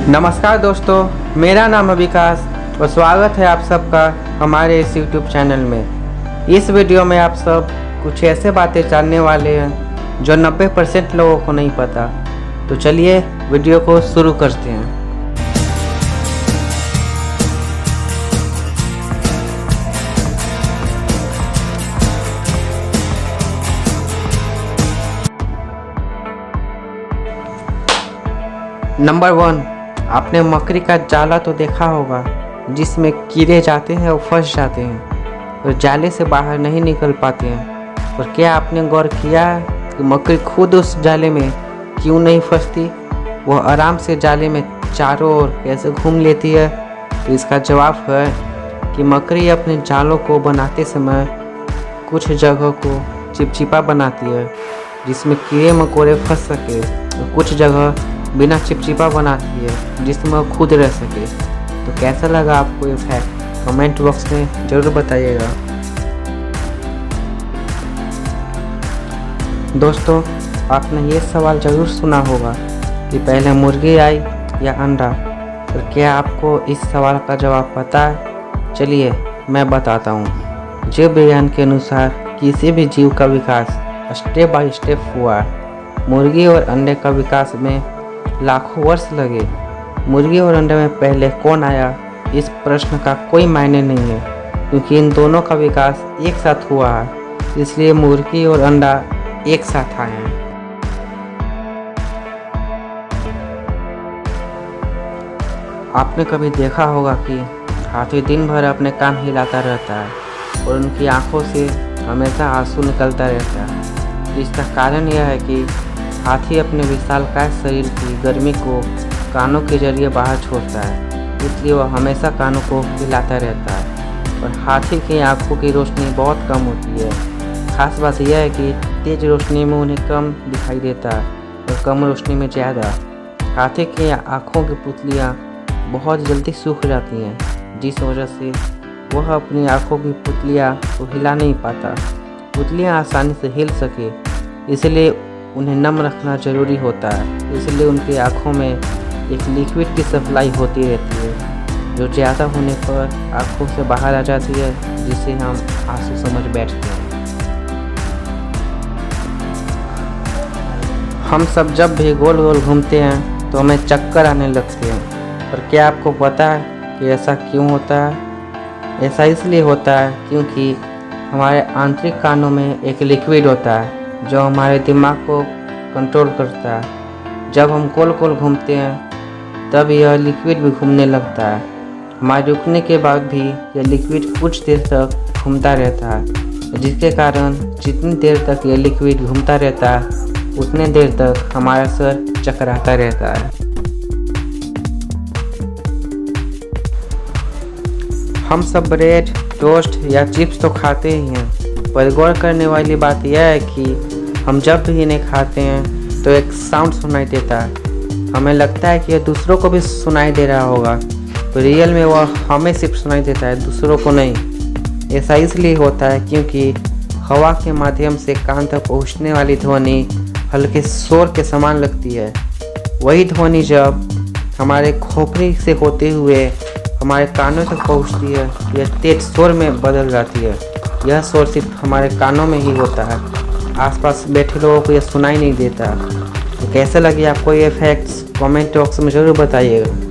नमस्कार दोस्तों, मेरा नाम है विकास और स्वागत है आप सबका हमारे इस YouTube चैनल में। इस वीडियो में आप सब कुछ ऐसे बातें जानने वाले हैं जो 90% लोगों को नहीं पता। तो चलिए वीडियो को शुरू करते हैं। नंबर 1, आपने मकड़ी का जाला तो देखा होगा जिसमें कीड़े जाते हैं और फंस जाते हैं और जाले से बाहर नहीं निकल पाते हैं। और क्या आपने गौर किया कि मकड़ी खुद उस जाले में क्यों नहीं फंसती? वह आराम से जाले में चारों ओर कैसे घूम लेती है? तो इसका जवाब है कि मकड़ी अपने जालों को बनाते समय कुछ जगह को चिपचिपा बनाती है जिसमें कीड़े मकोड़े फंस सके, और कुछ जगह बिना चिपचिपा बनाती है जिसमें वो खुद रह सके। तो कैसा लगा आपको ये फैक्ट? कमेंट बॉक्स में ज़रूर बताइएगा। दोस्तों, आपने ये सवाल ज़रूर सुना होगा कि पहले मुर्गी आई या अंडा। और क्या आपको इस सवाल का जवाब पता है? चलिए मैं बताता हूँ। जीव विज्ञान के अनुसार किसी भी जीव का विकास स्टेप बाय स्टेप हुआ। मुर्गी और अंडे का विकास में लाखों वर्ष लगे। मुर्गी और अंडे में पहले कौन आया, इस प्रश्न का कोई मायने नहीं है, क्योंकि इन दोनों का विकास एक साथ हुआ है, इसलिए मुर्गी और अंडा एक साथ आए हैं। आपने कभी देखा होगा कि हाथी दिन भर अपने कान हिलाता रहता है और उनकी आंखों से हमेशा आंसू निकलता रहता है। इसका कारण यह है कि हाथी अपने विशालकाय शरीर की गर्मी को कानों के जरिए बाहर छोड़ता है, इसलिए वह हमेशा कानों को हिलाता रहता है। और हाथी की आंखों की रोशनी बहुत कम होती है। खास बात यह है कि तेज रोशनी में उन्हें कम दिखाई देता है और कम रोशनी में ज़्यादा। हाथी की आंखों की पुतलियाँ बहुत जल्दी सूख जाती हैं, जिस वजह से वह अपनी आंखों की पुतलियाँ को हिला नहीं पाता। पुतलियाँ आसानी से हिल सके इसलिए उन्हें नम रखना ज़रूरी होता है, इसलिए उनकी आँखों में एक लिक्विड की सप्लाई होती रहती है जो ज़्यादा होने पर आँखों से बाहर आ जाती है, जिसे हम आंसू समझ बैठते हैं। हम सब जब भी गोल गोल घूमते हैं तो हमें चक्कर आने लगते हैं। और क्या आपको पता है कि ऐसा क्यों होता है? ऐसा इसलिए होता है क्योंकि हमारे आंतरिक कानों में एक लिक्विड होता है जो हमारे दिमाग को कंट्रोल करता है। जब हम गोल गोल घूमते हैं तब यह लिक्विड भी घूमने लगता है। हमारे रुकने के बाद भी यह लिक्विड कुछ देर तक घूमता रहता है, जिसके कारण जितनी देर तक यह लिक्विड घूमता रहता है उतने देर तक हमारा सर चकराता रहता है। हम सब ब्रेड, टोस्ट या चिप्स तो खाते ही हैं, पर गौर करने वाली बात यह है कि हम जब भी इन्हें खाते हैं तो एक साउंड सुनाई देता है। हमें लगता है कि यह दूसरों को भी सुनाई दे रहा होगा, तो रियल में वह हमें सिर्फ सुनाई देता है, दूसरों को नहीं। ऐसा इसलिए होता है क्योंकि हवा के माध्यम से कान तक पहुंचने वाली ध्वनि हल्के शोर के समान लगती है। वही ध्वनि जब हमारे खोपड़ी से होते हुए हमारे कानों तक पहुंचती है, यह तेज शोर में बदल जाती है। यह शोर सिर्फ हमारे कानों में ही होता है, आसपास बैठे लोगों को यह सुनाई नहीं देता। तो कैसे लगी आपको ये फैक्ट्स? कमेंट बॉक्स में ज़रूर बताइएगा।